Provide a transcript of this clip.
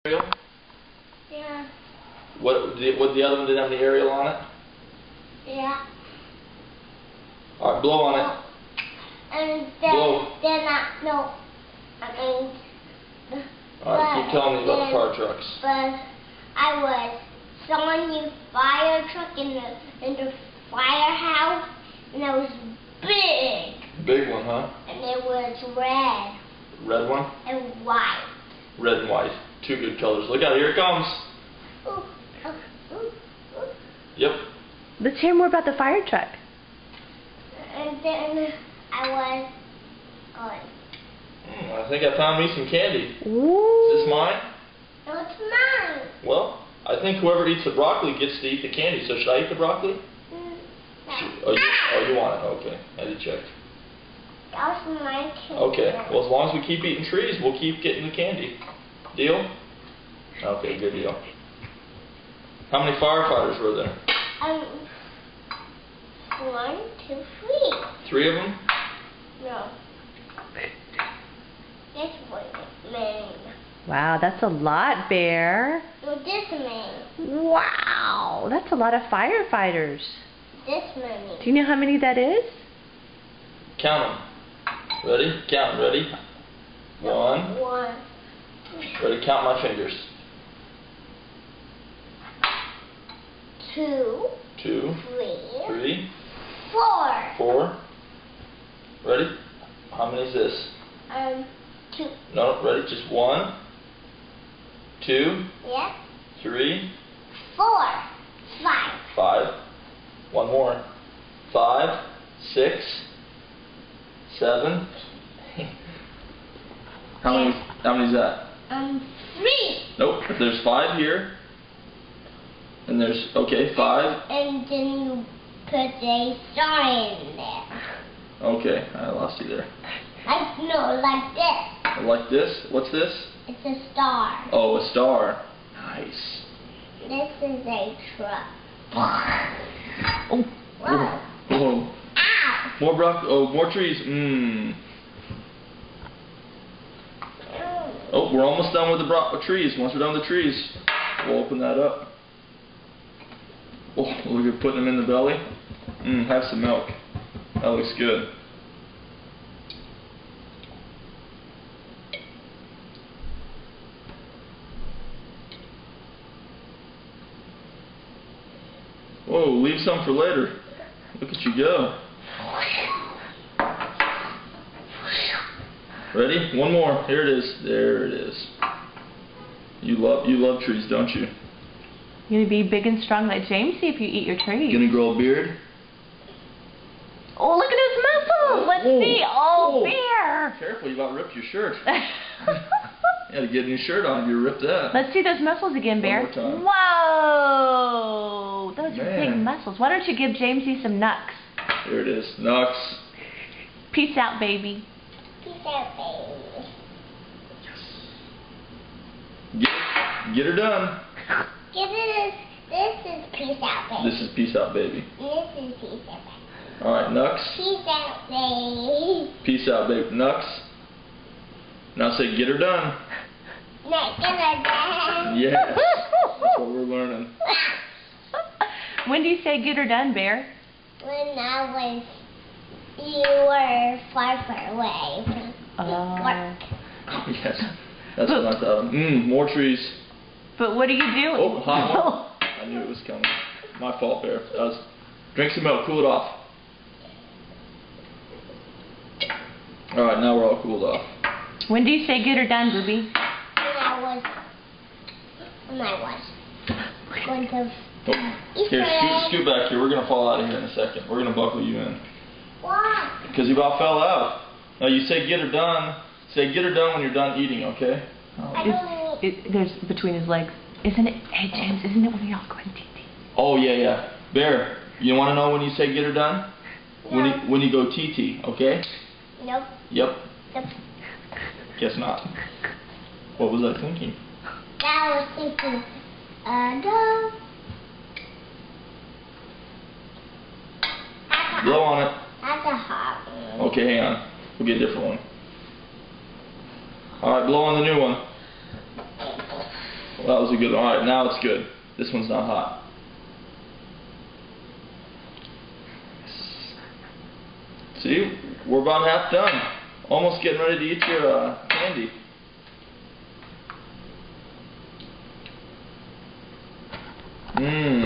Aerial? Yeah. What the other one didn't have the aerial on it? Yeah. Alright, blow on it. And then, Blow. Alright, keep telling me about the fire trucks. But I was showing you fire truck in the firehouse, and it was big. Big one, huh? And it was red. Red one? And white. Red and white. Two good colors. Look out, here it comes. Ooh, Yep. Let's hear more about the fire truck. And then I was going. I think I found me some candy. Ooh. Is this mine? No, it's mine. Well, I think whoever eats the broccoli gets to eat the candy. So should I eat the broccoli? No. Oh, you want it? Okay. I had to check. That was mine too. Okay. Well, as long as we keep eating trees, we'll keep getting the candy. Deal? Okay, good deal. How many firefighters were there? 1, 2, 3. 3 of them? No. This one main. Wow, that's a lot, Bear. No, this main. Wow, that's a lot of firefighters. This main. Do you know how many that is? Count them. Ready? Count. Ready? 1. 1. Ready? Count my fingers. 2. 2. 3. 3. 4. 4. Ready? How many is this? 2. No, ready? Just 1. 2. Yeah. 3. 4. 5. 5. One more. 5. 6. 7. How many is that? 3. Nope. There's 5 here. And there's, okay, 5. And then you put a star in there. Okay, I lost you there. Like this. Like this? What's this? It's a star. Oh, a star. Nice. This is a truck. Oh. Whoa. Whoa. Ow. More trees. Oh, we're almost done with the trees. Once we're done with the trees, we'll open that up. Oh, look at putting them in the belly. Have some milk. That looks good. Whoa, leave some for later. Look at you go. Ready? One more. Here it is. There it is. You love trees, don't you? You're going to be big and strong like Jamsie if you eat your trees. Gonna grow a beard? Oh, look at his muscles. Let's see. Oh, Whoa. Bear. Careful, you about ripped your shirt. You had to get a new shirt on if you ripped that. Let's see those muscles again, Bear. One more time. Whoa. Those are big Man. muscles. Why don't you give Jamsie some nucks? Here it is. Nux. Peace out, baby. Peace out, baby. Get her done. This is peace out, baby. This is peace out, baby. This is peace out, baby. Alright, Nux. Peace out, baby. Peace out, baby. Nux. Now say get her done. Not gonna die. Yes. That's what we're learning. When do you say get her done, Bear? When you were far, far away from work. Oh, yes. That's what I thought. More trees. But what are you doing? Oh, hot one. I knew it was coming. My fault, Bear. Drink some milk, cool it off. Alright, now we're all cooled off. When do you say get her done, Booby? When I was going to Here, scoot back here. We're going to fall out of here in a second. We're going to buckle you in. Why? Because you about fell out. Now you say get her done. Say get her done when you're done eating, okay? There's between his legs. Isn't it? Hey, James, isn't it when y'all going TT? Oh, yeah. Bear, you want to know when you say get her done? No. When you go TT, okay? Nope. Yep. Nope. Guess not. What was I thinking? I was thinking, no. Blow on it. That's a hot one. Okay, hang on. We'll get a different one. Alright, blow on the new one. Well, that was a good one. Alright, now it's good. This one's not hot. See? We're about half done. Almost getting ready to eat your candy. Mmm.